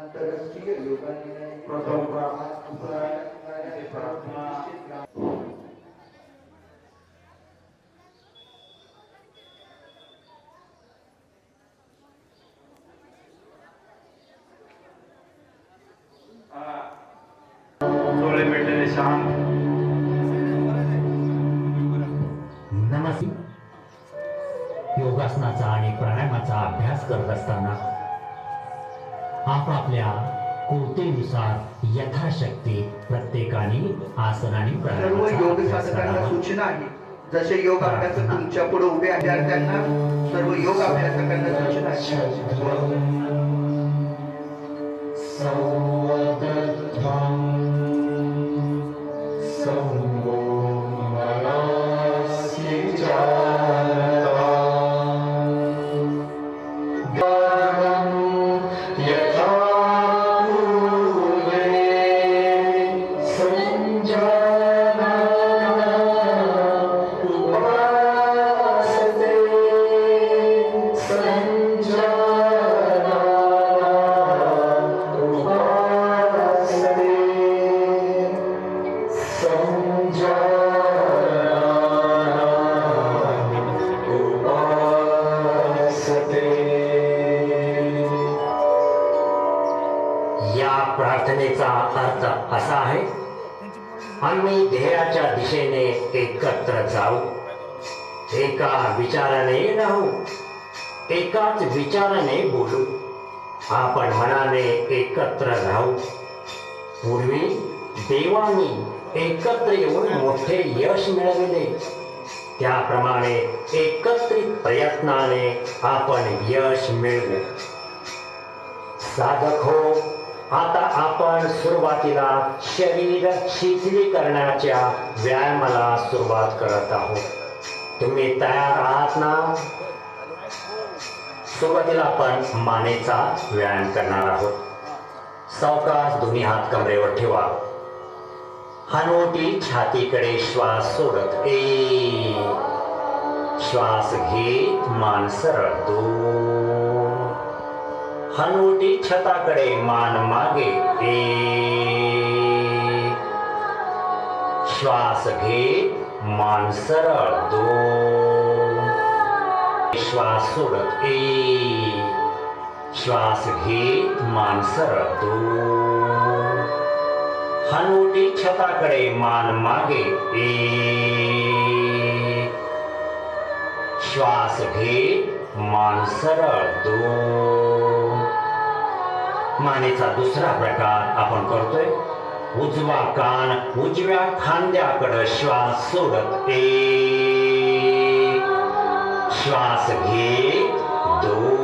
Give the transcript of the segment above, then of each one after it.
आंतरराष्ट्रीय योग प्रथम प्रार्थना शांत नमस्ते. योगासनाचा आणि प्राणायामाचा अभ्यास करत असताना आपापल्या कुवतेनुसार यथाशक्ती प्रत्येकाने आसन आणि सर्व योग साधकांना सूचना आहे. जसे योग अभ्यासक तुमच्या पुढे उभे आहेत त्यांना सर्व योग अभ्यासकांना सूचना आहे. प्रार्थनेचा अर्थ असा आहे, आम्ही ध्येयाच्या दिशेने एकत्र जाऊ, एका विचाराने राहू, एकाच विचाराने बोलू, आपण मनाने एकत्र राहू. पूर्वी देवानी एकत्र येऊन मोठे यश मिळविले, त्याप्रमाणे एकत्रित प्रयत्नाने आपण यश मिळवू. साधक हो, आता आपण सुरुवातीला शरीर शिथिलीकरणाच्या व्यायामाला सुरुवात करत आहोत. तुम्ही तयार आहात ना? सुरुवातीला आपण मानेचा व्यायाम करणार आहोत. सावकाश दोन्ही हात कमरेवर ठेवा. हनुवटी छातीकडे श्वास सोडत श्वास घेत मान सरळ 2. हनुवटी छताकडे मान मागे 1. श्वास घेत मान सरळ 2. श्वास सोडत 1. श्वास घेत मान सरळ 2. हनुवटी छताकडे मान मागे 1. श्वास घेत मान सरळ 2. मानेचा दुसरा प्रकार आपण करतोय. उजवा कान उजव्या खांद्याकडे श्वास सोडत 1. श्वास घेत 2.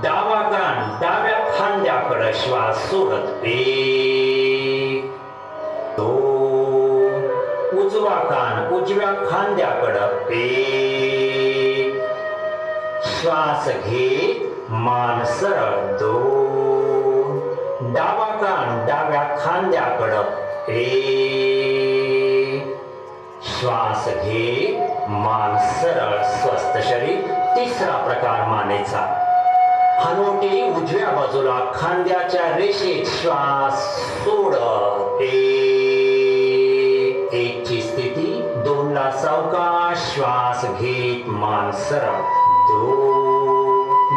डावा कान डाव्या खांद्याकडे श्वास सोडत 1. 2. उजवा कान उजव्या खांद्याकडे 1. श्वास घेत मान सरळ 2. डावा कान डाव्या खांद्याकडं 1. श्वास घे मान सरळ स्वस्थ शरीर. तिसरा प्रकार मानेचा. हनुवटी उजव्या बाजूला खांद्याच्या रेषेत श्वास सोडत 1 ची स्थिती. 2 ला सावकाश श्वास घेत मान सरळ 2.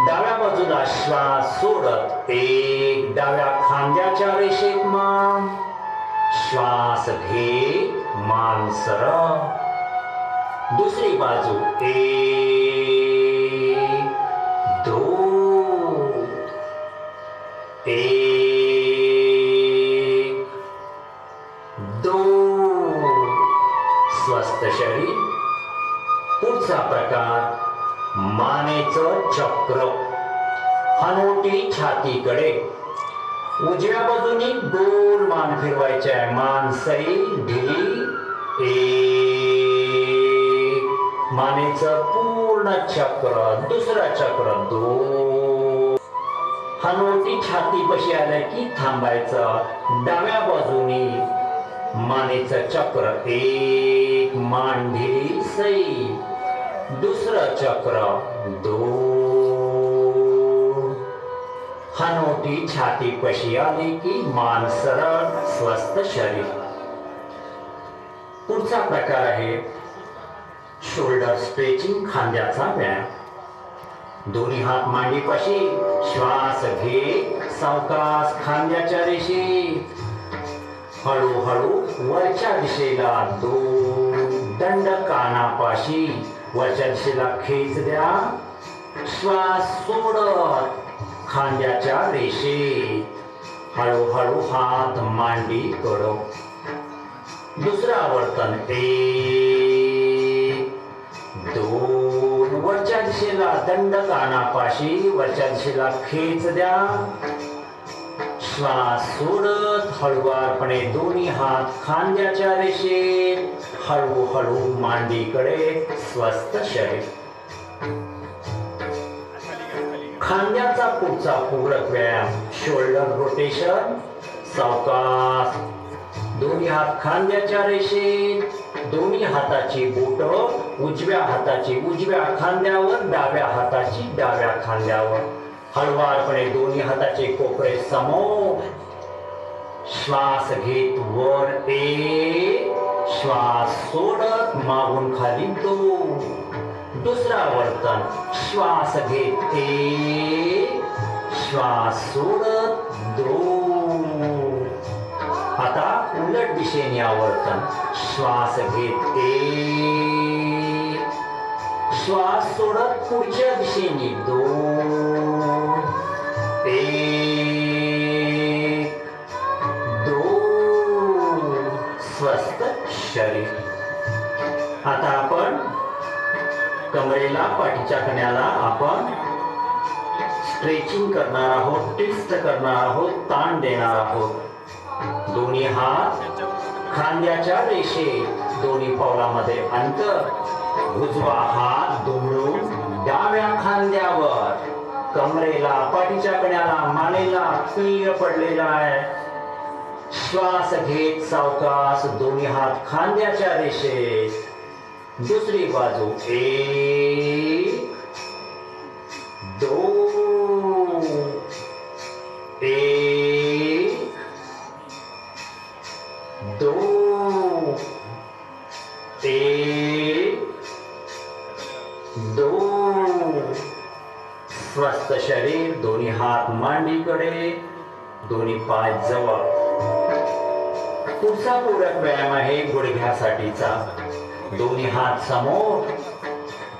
डाव्या बाजूला श्वास सोडत 1. डाव्या खांद्याच्या रेषेत मान. श्वास घेत मान सरळ. दुसरी बाजू 1 2 1 2. स्वस्थ शरीर. पुढचा प्रकार मानेचं चक्र. हनुवटी छातीकडे उजव्या बाजूनी गोल मान फिरवायचे आहे. मान सैल ढिली 1. मानेचं पूर्ण चक्र. दुसरं चक्र 2. हनुवटी छातीपाशी आलं की थांबायचं. डाव्या बाजूनी मानेचं चक्र 1. मान ढिली सैल. दुसरं चक्र 2. हनोटी छाती कशी आली की मान सरळ स्वस्थ शरीर. पुढचा प्रकार आहे शोल्डर स्ट्रेचिंग, खांद्याचा व्यायाम. दोन्ही हात मांडीपाशी, श्वास घे सावकाश खांद्याच्या रेषेत. हळूहळू वरच्या दिशेला 2 दंड कानापाशी वरच्या दिशेला खेच द्या. श्वास सोडत खांद्याच्या रेषेत हळूहळू हात मांडी कडो. दुसरं आवर्तन 1 2. वरच्या दिशेला दंड कानापाशी वरच्या दिशेला खेच द्या. श्वास सोडत हळुवारपणे दोन्ही हात खांद्याच्या रेषेत हळूहळू मांडीकडे स्वस्थ शरीर. खांद्याचा पुढचा पूरक व्यायाम शोल्डर रोटेशन. सावकाश दोन्ही हात खांद्याच्या रेषेत, दोन्ही हाताची बोट उजव्या हाताची उजव्या खांद्यावर, डाव्या हाताची डाव्या खांद्यावर. हळुवारपणे दोन्ही हाताचे कोपरे समोर. श्वास घेत वर 1, श्वास सोडत मागून खाली 2. दुसरा आवर्तन श्वास घेत 1, श्वास सोडत 2. आता उलट दिशेने आवर्तन श्वास घेत 1, श्वास सोडत पुढच्या दिशेने 2, 1, 2. स्वस्थ शरीर. आता आपण कमरेला, पाठीच्या कण्याला आपण स्ट्रेचिंग करणार आहोत, ट्विस्ट करणार आहोत, ताण देणार आहोत. दोन्ही हात खांद्याच्या रेषेत, दोन्ही पावलामध्ये अंतर. उजवा हात दुमडून डाव्या खांद्यावर, कमरेला, पाठीच्या कण्याला, मानेला पीळ पडलेला आहे. श्वास घेत सावकाश दोन्ही हात खांद्याच्या रेषेत. दुसरी बाजू 1, 2, 1, 2, 1, 2. स्वस्थ शरीर. दोन्ही हात मांडीकडे, दोन्ही पाय जवळ. पुढचा पूरक व्यायाम आहे गुडघ्यासाठीचा. दोन्ही हात समोर,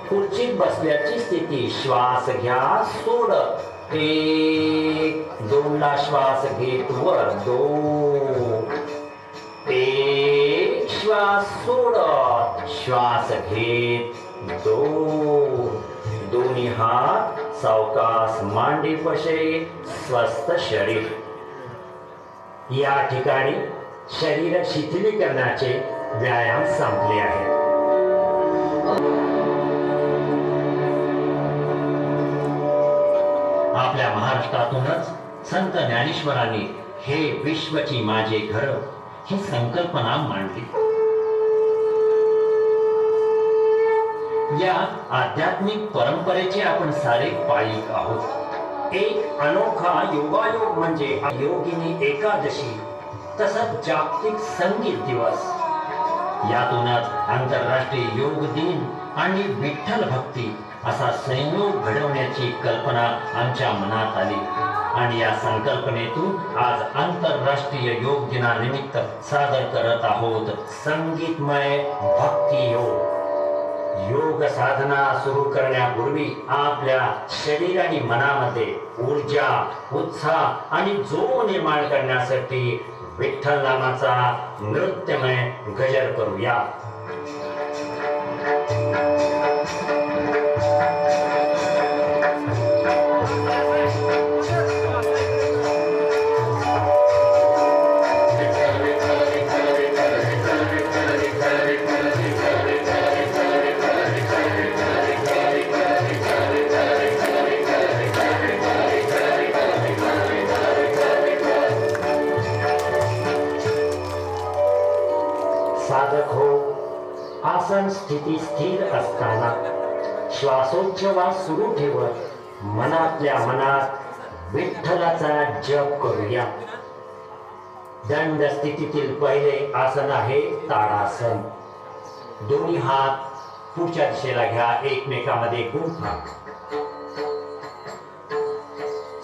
खुर्चीत बसल्याची स्थिती. श्वास घ्या सोडत 1, 2 ला श्वास घेत वर 2, 1, श्वास सोडत श्वास घेत 2. दोन्ही हात सावकाश मांडीपाशी. स्वस्थ शरीर. या ठिकाणी शरीर शिथिलीकरणाचे व्यायाम संपले आहेत. आपल्या महाराष्ट्रातूनच संत ज्ञानेश्वरांनी हे विश्वची माझे घर ही संकल्पना मांडली. या आध्यात्मिक परंपरेचे आपण सारे पायिक आहोत. एक अनोखा योगायोग म्हणजे योगिनी एकादशी, तसंच जागतिक संगीत दिवस. यातूनच आंतरराष्ट्रीय योग दिन आणि विठ्ठल भक्ती असा संयोग घडवण्याची कल्पना आमच्या मनात आली. आणि या संकल्पनेतून आज आंतरराष्ट्रीय योग दिनानिमित्त सादर करत आहोत संगीतमय भक्ती योग. योग साधना सुरू करण्यापूर्वी आपल्या शरीर आणि मनामध्ये ऊर्जा, उत्साह आणि जोम निर्माण करण्यासाठी विठ्ठल नामाचा नृत्यमय गजर करूया. साधक हो, आसन स्थिती स्थिर असताना श्वासोच्छवास सुरू ठेवत मनातल्या मनात विठ्ठलाचा जप करूया. दंड स्थितीतील पहिले आसन आहे ताडासन. दोन्ही हात पुढच्या दिशेला घ्या, एकमेकांमध्ये गुंफा.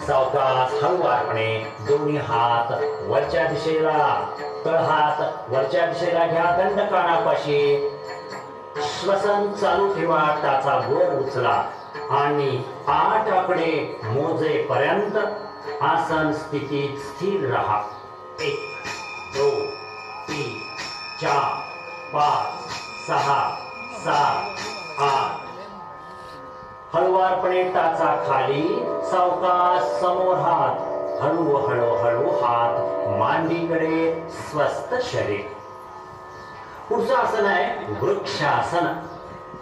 सावकाश हळुवारपणे दोन्ही हात वरच्या दिशेला, तळहात वरच्या दिशेला घ्या, दंड कानापाशी. श्वसन चालू ठेवा, टाचा वर उचला आणि 8 आकडे मोजेपर्यंत आसन स्थितीत स्थिर राहा. 1 2 3 4 5 6 7 8. हळुवारपणे टाचा खाली, सावकाश समोर हात, हळू हात मांडीकडे, स्वस्थ शरीर. पुढचं आसन आहे वृक्षासन.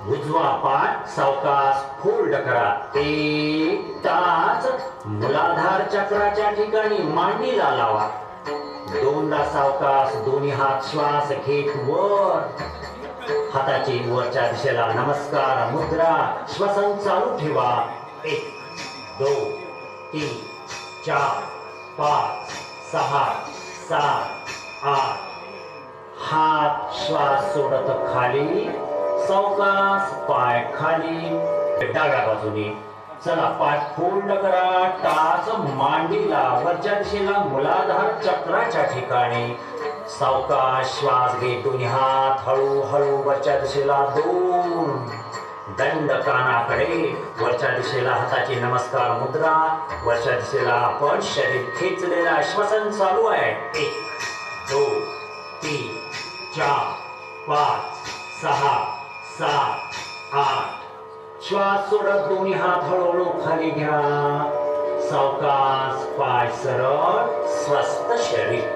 उजवा पाय सावकाश फोल्ड करा. एक टाच मूलाधार चक्राच्या ठिकाणी मांडीला लावा. दोनदा सावकाश दोन्ही हात श्वास घेत वर. हाताची वरच्या दिशेला नमस्कार मुद्रा. श्वसन चालू ठेवा. 1 2 3 4 5 6 7 8. हात श्वास सोडत खाली, सावकाश पाय खाली. डाव्या बाजूने चला, पाय फोल्ड करा, टाच मांडीला, वरच्या दिशेला मूलाधार चक्राच्या ठिकाणी. सावकाश श्वास घे, दोन्ही हात हळू वरच्या दिशेला 2. दंड कानाकडे, वरच्या दिशेला हाताची नमस्कार मुद्रा. वरच्या दिशेला आपण शरीर खेचलेला, श्वसन चालू आहे. 1 2 3 4 5 6 7 8. श्वास सोडत दोन्ही हात हळूहळू खाली घ्या. सावकाश पाय सरळ, स्वस्थ शरीर.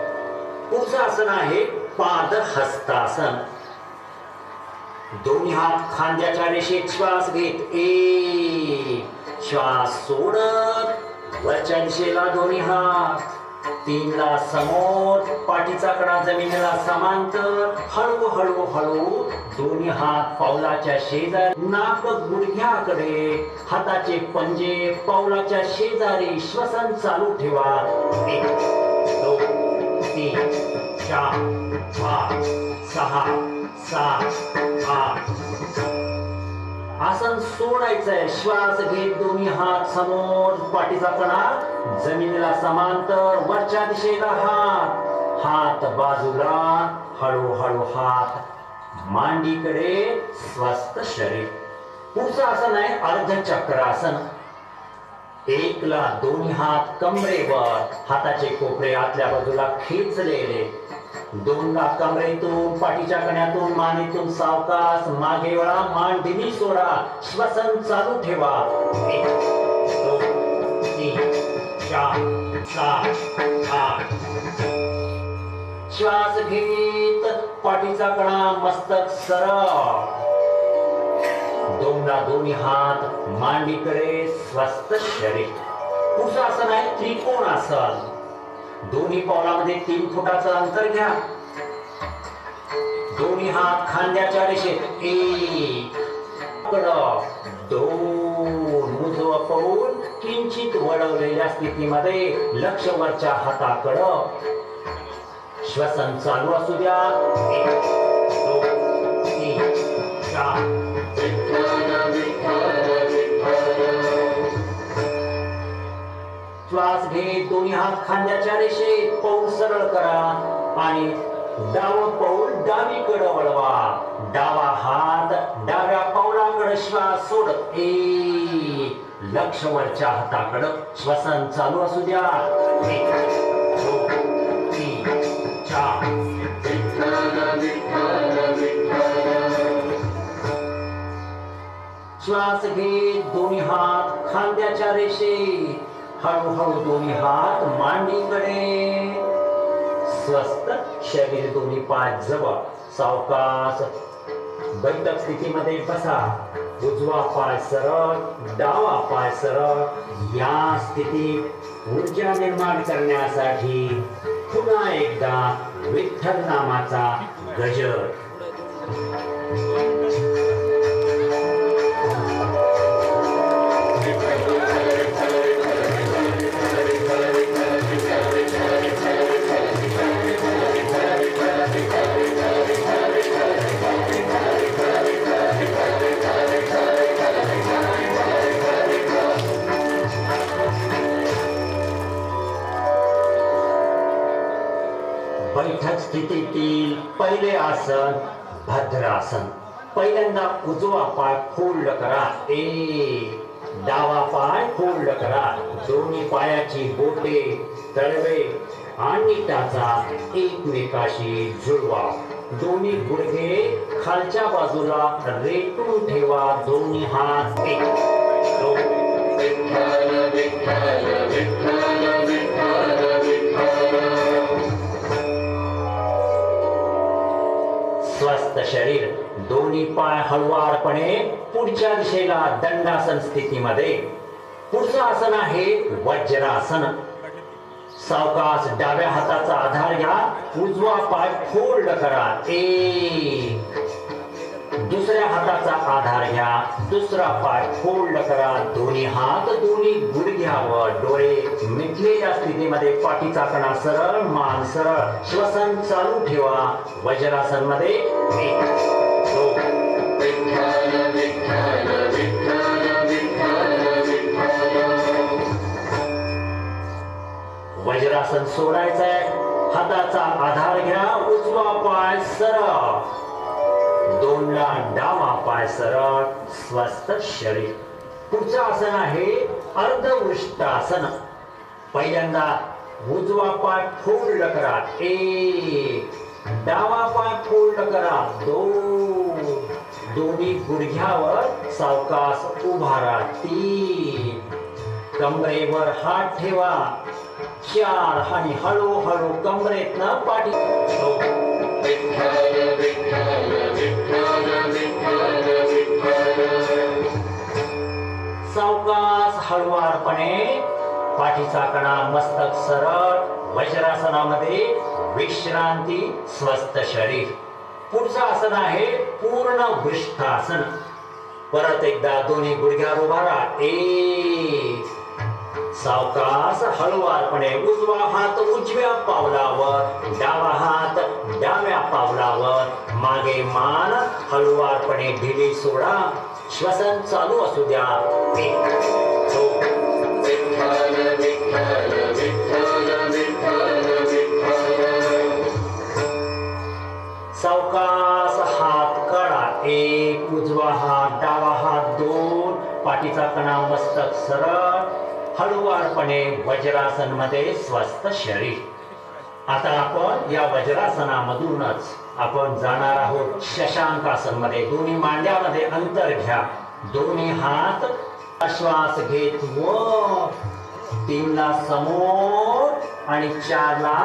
पुढचं आसन आहे पादहस्तासन. दोन्ही हात खांद्याच्या रेषेत श्वास घेत 1. श्वास सोडत वरच्या दिशेला दोन्ही हात. 3 ला समोर, पाठीचा कडा जमिनीला समांतर. हळू दोन्ही हात पावलाच्या शेजारी, नाक गुडघ्याकडे, हाताचे पंजे पावलाच्या शेजारी. श्वसन चालू ठेवा. 1 2 3 4 5 6 7 8. आसन सोडायचंय. श्वास घेत दोन्ही हात समोर, पाठीचा कणा जमिनीला समांतर, वरच्या दिशेला हात बाजूला. हळू हात मांडीकडे, स्वस्थ शरीर. पुढचं आसन आहे अर्धचक्रासन. 1 ला दोन्ही हात कमरेवर, हाताचे कोपरे आतल्या बाजूला खेचलेले. 2 ला कमरेतून, पाठीच्या कण्यातून, मानेतून सावकाश मागे वळा, मान दिली सोडा. श्वसन चालू ठेवा. 1 2 3 4 7 8. श्वास घेत पाठीचा कणा, मस्तक सरळ. 2 ला दोन्ही हात मांडीकडे, स्वस्थ शरीर. पुढचं आसन आहे त्रिकोणासन. दोन्ही पावलामध्ये 3 फुटाचं अंतर घ्या. दोन्ही हात खांद्याच्या रेषेत. 1 2. उजवं पाऊल किंचित वळवलेल्या स्थितीमध्ये, लक्ष वरच्या हाताकडं. श्वसन चालू असू द्या. 1 2 3 4. श्वास घे, दोन्ही हात खांद्याच्या रेषेत, पाऊल सरळ करा आणि डावं पाऊल डावीकडे वळवा. डावा हात डाव्या पाऊलाकडे, श्वास सोडत 1. लक्ष वरच्या हाताकडे. श्वसन चालू असू द्या. 1 2 3 4. श्वास घे, दोन्ही हात खांद्याच्या रेषेत, हळू दोन्ही हात मांडीकडे, स्वस्थ शरीर. दोन्ही पाय जवळ, सावकाश बैठक स्थितीमध्ये बसा. उजवा पाय सरळ, डावा पाय सरळ. या स्थितीत ऊर्जा निर्माण करण्यासाठी पुन्हा एकदा विठ्ठल नामाचा गजर. स्थितीतील पहिले आसन भद्रासन. पहिल्यांदा उजवा पाय फोल्ड करा. डावा पाय फोल्ड करा. दोन्ही पायाची बोटे, तळवे आणि टाचा एकमेकाशी जुळवा. दोन्ही गुडघे खालच्या बाजूला रेटून ठेवा. दोन्ही हात एक दोन. स्वस्थ शरीर. दोन्ही पाय हळुवारपणे पुढच्या दिशेला दंडासन स्थितीमध्ये. पुढचं आसन आहे वज्रासन. सावकाश डाव्या हाताचा आधार घ्या. उजवा पाय फोल्ड करा. दुसऱ्या हाताचा आधार घ्या. दुसरा पाय फोल्ड करा. दोन्ही हात दोन्ही गुडघ्यावर. डोळे मिटलेल्या स्थितीमध्ये. पाठीचा कणा सरळ, मान सरळ. श्वसन चालू ठेवा. वज्रासन मध्ये वज्रासन सोडायचंय. हाताचा आधार घ्या. उजवा पाय सरळ. दोनला डावा पाय सरळ. स्वस्थ शरीर. पुढचं आसन आहे अर्धवृष्टासन. पहिल्यांदा उजवा पाय फोल्ड करा. डावा पाय फोल्ड करा. दोन्ही गुडघ्यावर सावकाश उभा राहा. 3 कमरेवर हात ठेवा. 4 आणि हळूहळू कमरेतनं पाठी. सावकाश हळुवारपणे. पाठीचा कणा, मस्तक सरळ. वज्रासनामध्ये विश्रांती. स्वस्थ शरीर. पुढचं आसन आहे पूर्ण वृष्टासन. परत एकदा दोन्ही गुडघ्यावर उभा राहा. सावकाश हळुवारपणे. उजवा हात उजव्या पावलावर. डावा हात डाव्या पावलावर. मागे मान हळुवारपणे ढिली सोडा. श्वसन चालू असू द्या. 1 2 सावकाश हात काढा. 1 उजवा हात डावा हात 2. पाठीचा कणा, मस्तक सरळ. हळुवारपणे वज्रासन मध्ये. स्वस्थ शरीर. आता आपण या वज्रासनामधूनच आपण जाणार आहोत शशांकासन मध्ये. दोन्ही मांड्यामध्ये अंतर घ्या. दोन्ही हात श्वास घेत वर. 3 ला समोर आणि 4 ला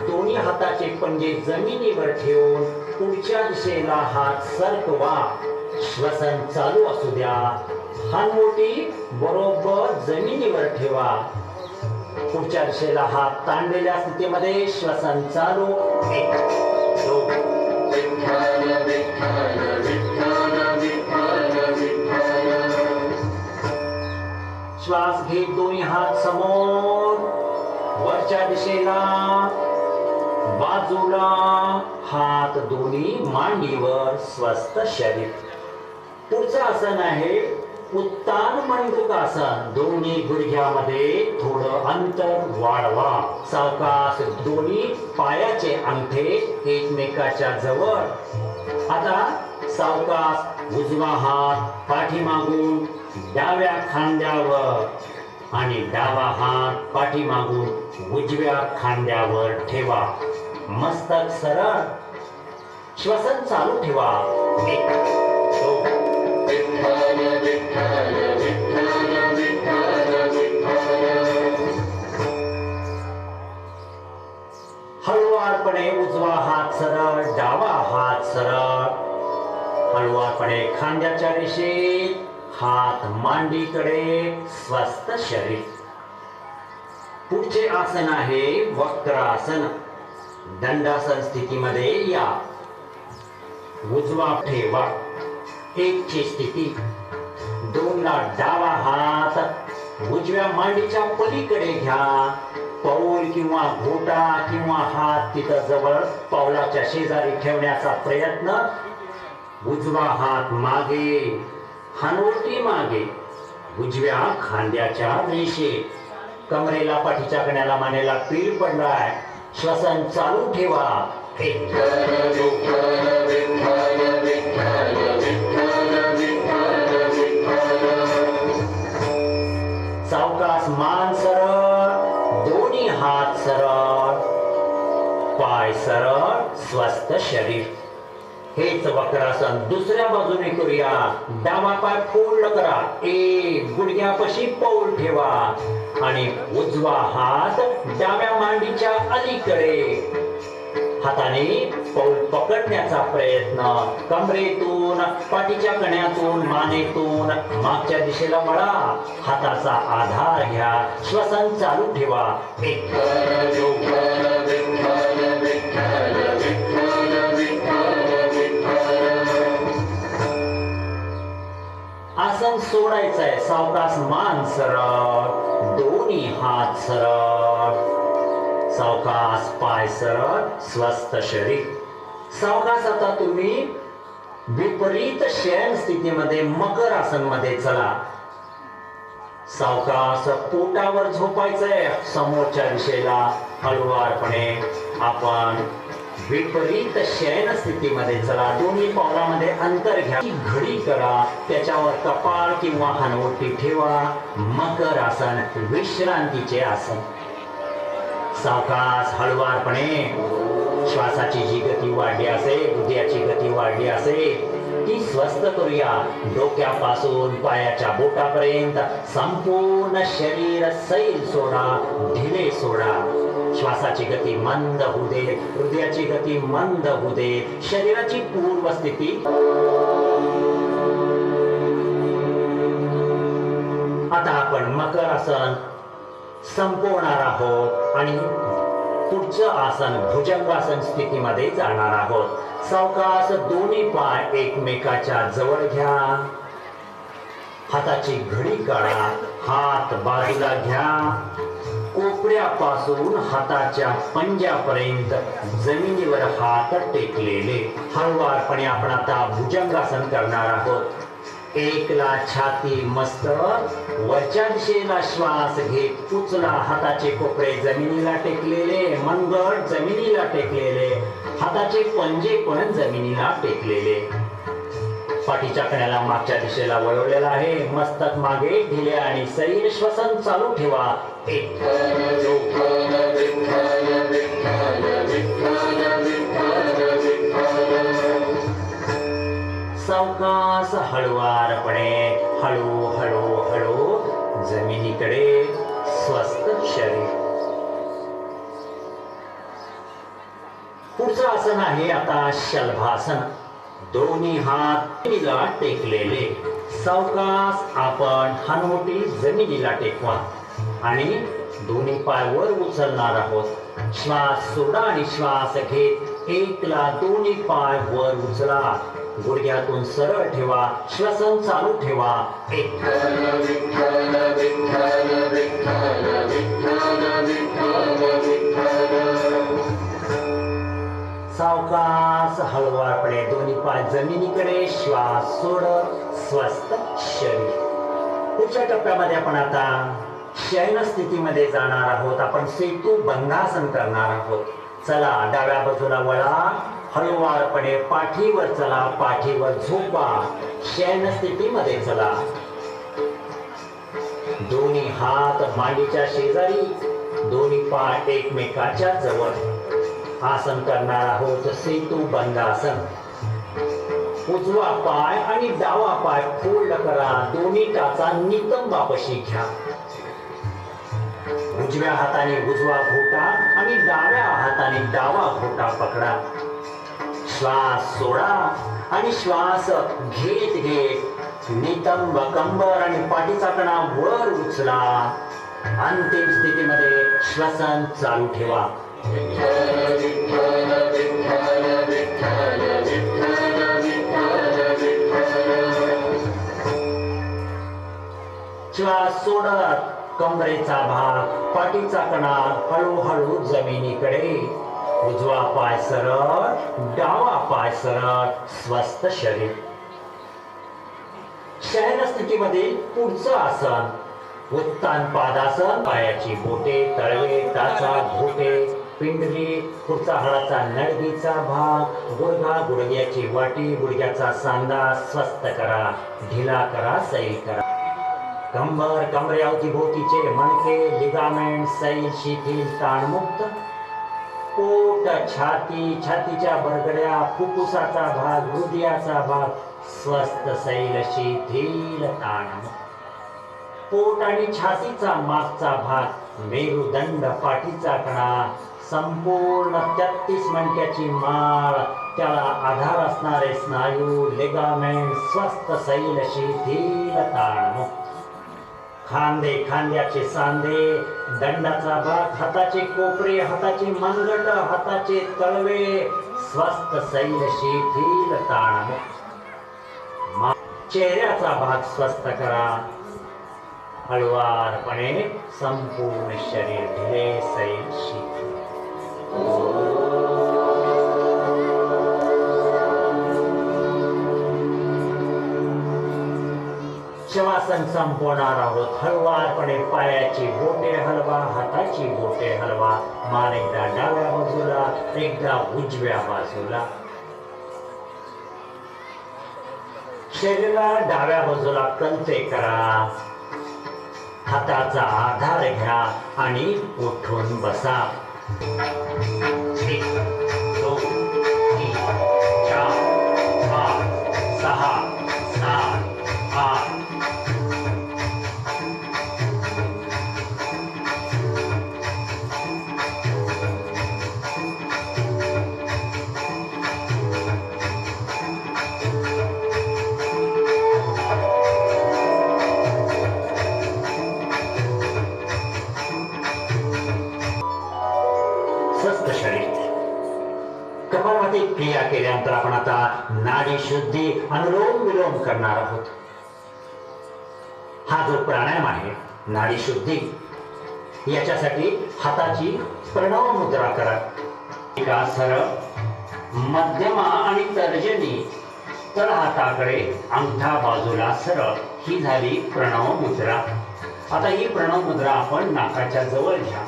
दोन्ही हाताचे पंजे जमिनीवर ठेवून पुढच्या दिशेला हात सरकवा. श्वसन चालू असू द्या. हानवटी बरोबर जमिनीवर ठेवा. पुढच्या दिशेला हात ताणलेल्या स्थितीमध्ये. श्वसन चालू. 1 2 श्वास घेत दोन्ही हात समोर. वरच्या दिशेला, बाजूला. हात दोन्ही मांडीवर. स्वस्थ शरीर. पुढचं आसन आहे उत्तान मंडूकासन. दोन्ही गुडघ्यामध्ये थोडं अंतर वाढवा. सावकाश दोन्ही पायाचे अंगठे एकमेकाच्या जवळ. आता सावकाश उजवा हात पाठीमागून डाव्या खांद्यावर आणि डावा हात पाठीमागून उजव्या खांद्यावर ठेवा. मस्तक सरळ. श्वसन चालू ठेवा. 1 2 हळुवारपणे उजवा हात सरळ. डावा हात सरळ. हळुवारपणे खांद्याच्या रेषेत. हात मांडीकडे. स्वस्थ शरीर. पुढचे आसन आहे वक्रासन. दंडासन स्थितीमध्ये या. उजवा ठेवा. 1 ची स्थिती. 2 ला डावा हात उजव्या मांडीच्या पलीकडे घ्या. पाऊल किंवा घोटा किंवा हात तिथं जवळ पावलाच्या शेजारी ठेवण्याचा प्रयत्न. उजवा हात मागे. हानवटी मागे. उजव्या खांद्याच्या रेषेत. कमरेला, पाठीच्या कण्याला, मानेला पीळ पडलाय. श्वसन चालू ठेवा. सावकाश मान सरळ, दोन्ही हात सरळ, पाय सरळ, स्वस्थ शरीर. हेच वक्रासन दुसऱ्या बाजूने करूया. डावा पाय फोल्ड करा, एक गुडघ्यापाशी पाऊल ठेवा आणि उजवा हात डाव्या मांडीच्या अलीकडे. हाताने पाऊल पकडण्याचा प्रयत्न, कमरेतून, पाठीच्या कण्यातून, मानेतून मागच्या दिशेला वळा. हाताचा आधार घ्या, श्वसन चालू ठेवा. आसन सोडायचंय. सावकाश मान सरळ, दोन्ही हात सरळ, सावकाश पाय सरळ, स्वस्थ शरीर. सावकाश आता तुम्ही विपरीत शयन स्थितीमध्ये मकर आसन मध्ये चला. सावकाश पोटावर झोपायचंय, समोरच्या दिशेला हळुवारपणे आपण विपरीत शयन स्थितीमध्ये चला. दोन्ही पावलामध्ये अंतर घ्या, घडी करा, त्याच्यावर कपाळ किंवा हनवटी ठेवा. मकर आसन विश्रांतीचे आसन. सावकाश हळुवारपणे श्वासाची जी गती वाढली असेल, हृदयाची गती वाढली असेल ती स्वस्थ करूया. डोक्यापासून पायाच्या बोटापर्यंत संपूर्ण शरीर सैल सोडा, ढिले सोडा. श्वासाची गती मंद होऊ दे, हृदयाची गती मंद होऊ दे. शरीराची पूर्व स्थिती. आता आपण मकर आसन संपवणार आहोत आणि पुढचं आसन भुजंगासन स्थितीमध्ये जाणार आहोत. सावकाश दोन्ही पाय एकमेकाच्या जवळ घ्या, हाताची घडी काढा, हात बाजूला घ्या. कोपऱ्यापासून हाताच्या पंजापर्यंत जमिनीवर हात टेकलेले. हळुवारपणे आपण आता भुजंगासन करणार आहोत. एकला छाती मस्त, वरच्या दिशेला श्वास घेत उचला. हाताचे कोपरे जमिनीला टेकलेले, मनगट जमिनीला टेकलेले, हाताचे पंजे पण जमिनीला टेकलेले. पाठीच्या कण्याला मागच्या दिशेला वळवलेला आहे. मस्तक मागे ढिले आणि सैल. श्वसन चालू ठेवा. सावकाश हळुवारपणे, हळू हळू हळू जमिनीकडे. स्वस्थ शरीर. पुढचं आसन आहे आता शलभासन. दोन्ही हात जमिनीला टेकलेले. सावकाश आपण हनुवटी जमिनीला टेकवा आणि दोन्ही पाय वर उचलणार आहोत. श्वास सोडा आणि श्वास घेत एकला दोन्ही पाय वर उचला. गुडघ्यातून सरळ ठेवा. श्वसन चालू ठेवा. सावकाश हळुवारपणे दोन्ही पाय जमिनीकडे. श्वास सोडत स्वस्थ शरीर. पुढच्या टप्प्यामध्ये आपण आता शयन स्थितीमध्ये जाणार आहोत. आपण सेतू बंधासन करणार आहोत. चला डाव्या बाजूला वळा. हळुवारपणे पाठीवर चला, पाठीवर झोपा. शयन स्थितीमध्ये चला. दोन्ही हात मांडीच्या शेजारी, दोन्ही पाय एकमेकाच्या जवळ. आसन करणार आहोत सेतू बंधासन. उजवा पाय आणि डावा पाय फोल्ड करा. दोन्ही टाचा नितंबापाशी घ्या. उजव्या हाताने उजवा घोटा आणि डाव्या हाताने डावा घोटा पकडा. श्वास सोडा आणि श्वास घेत घेत नितंब कंबर आणि पाठीचा कणा वर उचला. अंतिम स्थितीमध्ये श्वसन चालू ठेवा. श्वास सोडत कमरेचा भाग, पाठीचा कणा हळूहळू जमिनीकडे. उजवा पाय सरळ, डावा पाय सरळ. स्वस्थ शरीर. शयन स्थितीमध्ये पुढचं आसन उत्तान पादासन. पायाची बोटे, तळवे, टाचा, घोटे पिंडली, पुढचा हाडाचा नडगीचा भाग, गुडघा, गुडघ्याची वाटी, गुडघ्याचा सांधा स्वस्थ करा, ढिला करा, सैल करा. कंबर, कमरेअवतीभोवतीचे मणके, लिगामेंट, सैल, शिथिल, ताणमुक्त. पोट, छाती, छातीच्या बरगड्या, फुफ्फुसाचा भाग, हृदयाचा भाग स्वस्थ, सैल, शिथिल, ताणमुक्त. पोट आणि छातीचा मागचा भाग, मेरुदंड, पाठीचा कणा, संपूर्ण 33 मणक्याची माळ, त्याला आधार असणारे स्नायू, लिगामेंट स्वस्थ, सैल, शिथिल, ताणमुक्त. खांदे, खांद्याचे सांधे, दंडाचा भाग, हाताचे कोपरे, हाताचे मनगट, हाताचे तळवे स्वस्थ, सैल, शिथिल, ताणमुक्त. चेहऱ्याचा भाग स्वस्थ करा. हळुवारपणे संपूर्ण शरीर ढिले, सैल, शिथिल. शवासन संपवणार आहोत. हळुवारपणे पायाची बोटे हलवा, हाताची बोटे हलवा. मान एकदा डाव्या बाजूला, एकदा उजव्या बाजूला. शरीराला डाव्या बाजूला कलते करा. हाताचा आधार घ्या आणि उठून बसा. 1, 2, 3, 4, 5, 6, 7, 8. स्वस्थ शरीर. कपालभाती क्रिया केल्यानंतर आपण आता नाडी शुद्धी, अनुलोम विलोम करणार आहोत. हा जो प्राणायाम आहे नाडी शुद्धी, याच्यासाठी हाताची प्रणव मुद्रा करा. एका सरळ, मध्यमा आणि तर्जनी तळहाताकडे, अंगठा बाजूला सरळ, ही झाली प्रणव मुद्रा. आता ही प्रणव मुद्रा आपण नाकाच्या जवळ घ्या.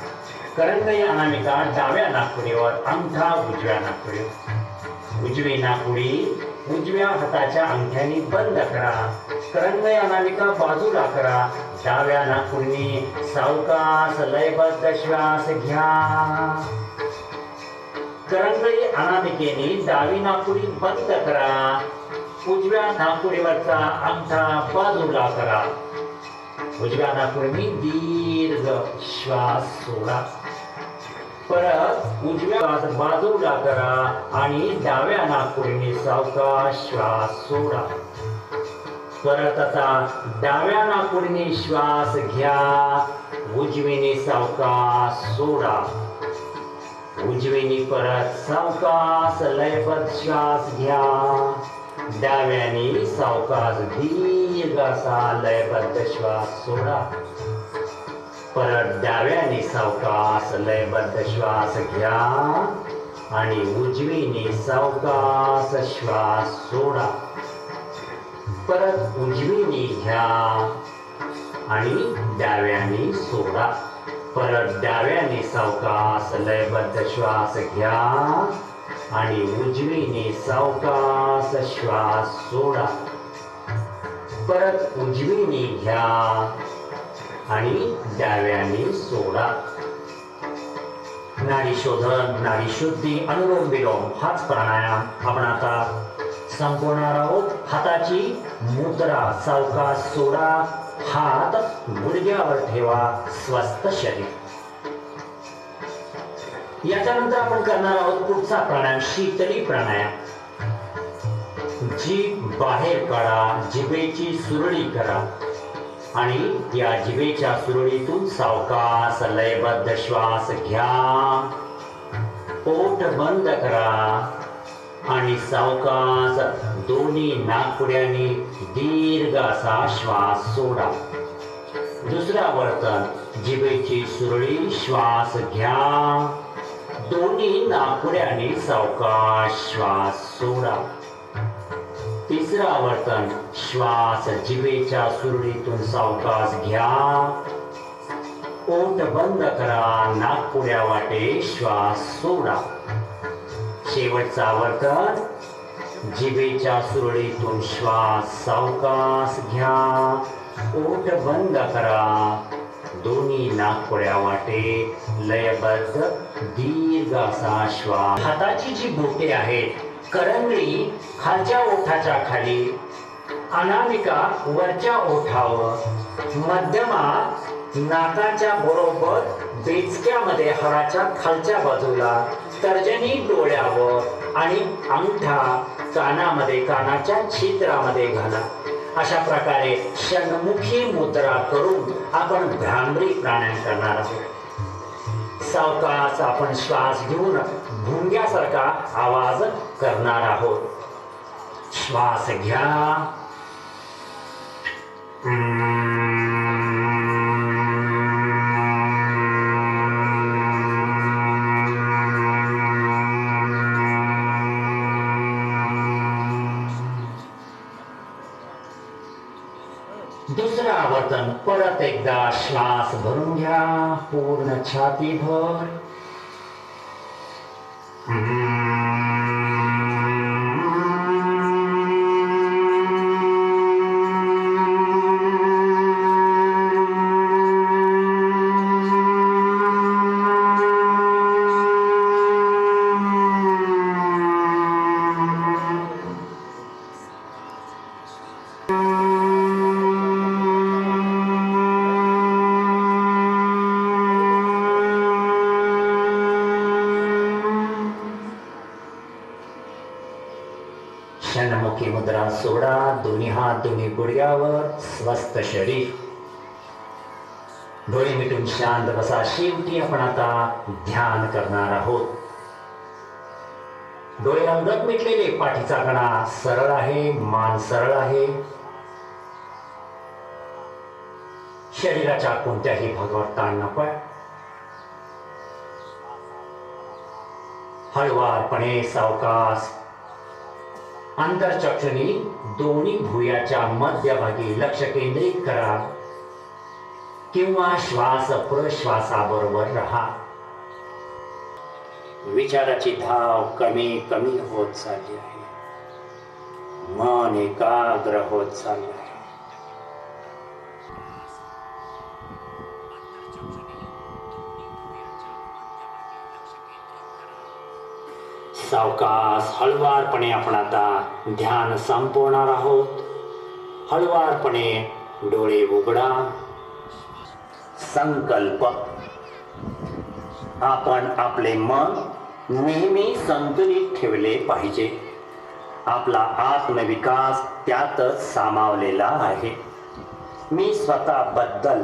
करंगळी अनामिका डाव्या नाकपुडीवर, अंगठा उजव्या नाकपुडीवर. उजवी नाकपुडी उजव्या हाताच्या अंगठ्याने बंद करा. करंगळी अनामिका बाजूला करा. डाव्या नाकपुडीने सावकाश लयबद्ध श्वास घ्या. करंगळी अनामिकेने डावी नाकपुडी बंद करा. उजव्या नाकपुडीवरचा अंगठा बाजूला करा. उजव्या नाकपुडीने दीर्घ श्वास सोडा. परत उजव्या बाजूला करा आणि डाव्या नाकपुडीने सावकाश श्वास सोडा. परत आता डाव्या नाकपुडीने श्वास घ्या. उजवीने सावकाश सोडा. उजवीने परत सावकाश लयबद्ध श्वास घ्या. डाव्याने सावकाश दीर्घ असा लयबद्ध श्वास सोडा. परत डाव्याने सावकाश लयबद्ध श्वास घ्या आणि उजवीने सावकाश श्वास सोडा. परत उजवीने घ्या आणि डाव्याने सोडा. परत डाव्याने सावकाश लयबद्ध श्वास घ्या आणि उजवीने सावकाश श्वास सोडा. परत उजवीने घ्या आणि डाव्याने सोडा. नाडी शोधन, नाडी शुद्धी, अनुलोम विलोम हाच प्राणायाम आपण आता संपवणार आहोत. हाताची मुद्रा सावकाश सोडा. हात गुडघ्यावर ठेवा. स्वस्थ शरीर. याच्यानंतर आपण करणार आहोत पुढचा प्राणायाम, शीतली प्राणायाम. जीभ बाहेर काढा. जिभेची सुरळी करा आणि या जिभेच्या सुरळीतून सावकाश लयबद्ध श्वास घ्या. पोट बंद करा आणि सावकाश दोन्ही नाकपुड्यांनी दीर्घ असा श्वास सोडा. दुसरा वर्तन, जिभेची सुरळी, श्वास घ्या. दोन्ही नाकपुड्यांनी सावकाश श्वास सोडा. तिसरा वर्तन, श्वास जिभेच्या सुरळीतून सावकाश घ्या. ओठ बंद करा, नाकपुड्या वाटे श्वास सोडा. शेवटचा वर्तन, जिभेच्या सुरळीतून श्वास सावकाश घ्या, ओठ बंद करा, दोन्ही नाकपुड्या वाटे लयबद्ध दीर्घ असा श्वास. हाताची जी बोटे आहेत, करंगळी खालच्या ओठाच्या खाली, अनामिका वरच्या ओठावर, मध्यमा नाकाच्या बरोबर बेचक्यामध्ये हाडाच्या खालच्या बाजूला, तर्जनी डोळ्यावर आणि अंगठा कानामध्ये, कानाच्या छिद्रामध्ये घाला. अशा प्रकारे षण्मुखी मुद्रा करून आपण भ्रामरी प्राणायाम करणार आहोत. सावकाश आपण श्वास घेऊन भुंग्यासारखा आवाज करणार आहोत. श्वास घ्या, दुसरं आवर्तन परत एकदा श्वास भरून घ्या, पूर्ण छाती भर. षण्मुखी मुद्रा सोडा, दोन्ही हात दोन्ही गुडघ्यावर, स्वस्थ शरीर. डोळे मिटून शांत बसा. शेवटी आपण आता ध्यान करणार आहोत. डोळे अंगत मिटलेले, पाठीचा कणा सरळ आहे, मान सरळ आहे. शरीराच्या कोणत्याही भागावर ताण नकोय. हळुवारपणे सावकाश अंतरचक्षुनी दोन्ही भुयाच्या मध्यभागी लक्ष केंद्रित करा किंवा श्वास प्रश्वासाबरोबर राहा. विचाराची धाव कमी कमी होत चालली आहे. मन एकाग्र होत चालले आहे. सावकाश हळुवारपणे आपण आता ध्यान संपवणार आहोत. हळुवारपणे डोळे उघडा. संकल्प. आपण आपले मन नेहमी संतुलित ठेवले पाहिजे. आपला आत्मविकास त्यातच सामावलेला आहे. मी स्वतःबद्दल,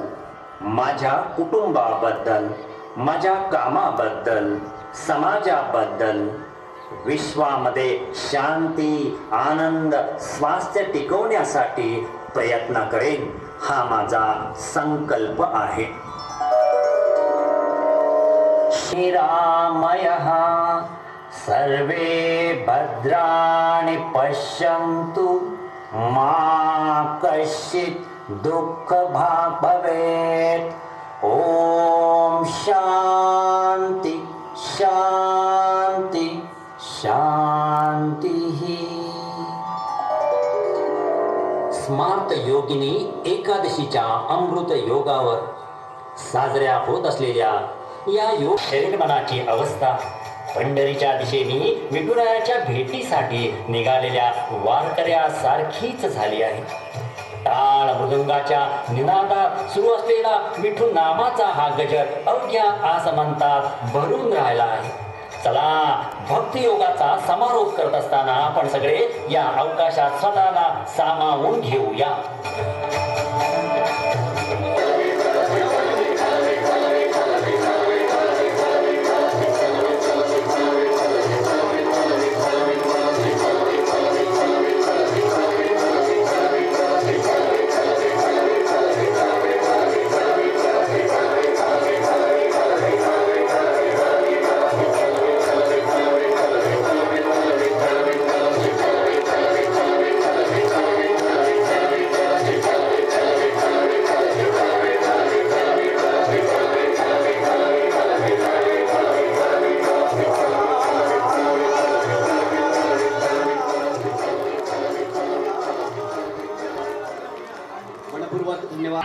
माझ्या कुटुंबाबद्दल, माझ्या कामाबद्दल, समाजाबद्दल, विश्वामध्ये शांती, आनंद, स्वास्थ्य टिकवण्यासाठी प्रयत्न करेन. हा माझा संकल्प आहे. श्रीरामयः सर्वे भद्राणि पश्यन्तु मा कश्चित् दुःखभाग् भवेत्. ओम शांती शांती शांती. स्मार्त योगिनी एकादशीच्या अमृत योगावर साजऱ्या होत असलेल्या या योग शरीर मनाची अवस्था पंढरीच्या दिशेने विठुरायाच्या भेटीसाठी निघालेल्या वारकऱ्यासारखीच झाली आहे. टाळ मृदुंगाच्या निनादात सुरू असलेला विठू नामाचा हा गजर अवघ्या आसमंतात भरून राहिला आहे. चला, भक्ती योगाचा समारोप करत असताना आपण सगळे या अवकाशात स्वतःला सामावून घेऊया. मनपूर्वक धन्यवाद.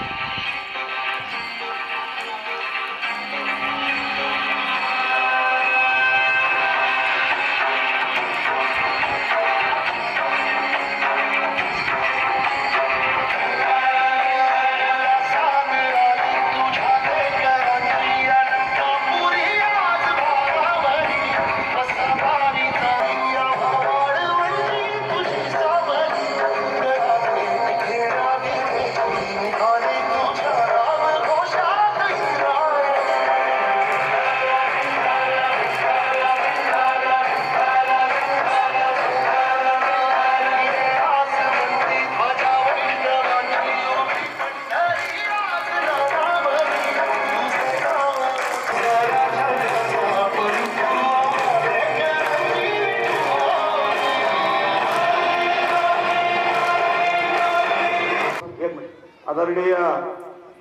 आदरणीय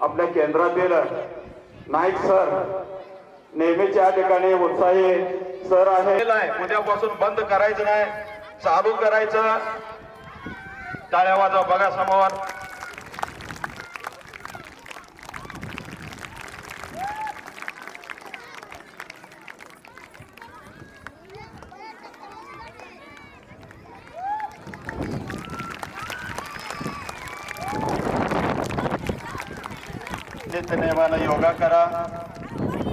आपल्या केंद्रातील नाईक सर नेहमीच या ठिकाणी उत्साही सर आहे. उद्यापासून बंद करायचं नाही, चालू करायचं. टाळ्या वाजवा बघा समोर. नित्यनेमानं योगा करा.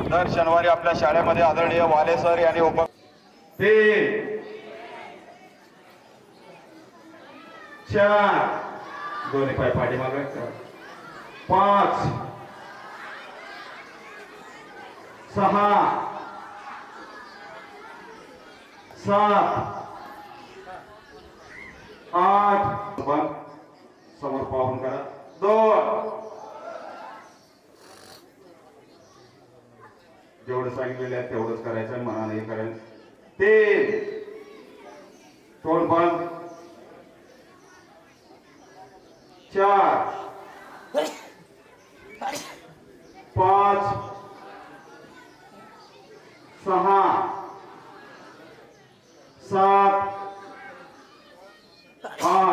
दर शनिवारी आपल्या शाळेमध्ये आदरणीय वाले सर यांनी 3 4 दोन्ही पाय पाठीमागे 5 6 7 8 समोर पाहून करा. 2 जेवढं सांगितलेलं आहे तेवढंच करायचं, मनाने हे करायचं. 3 तोंड बंद. 4 5 6 7 8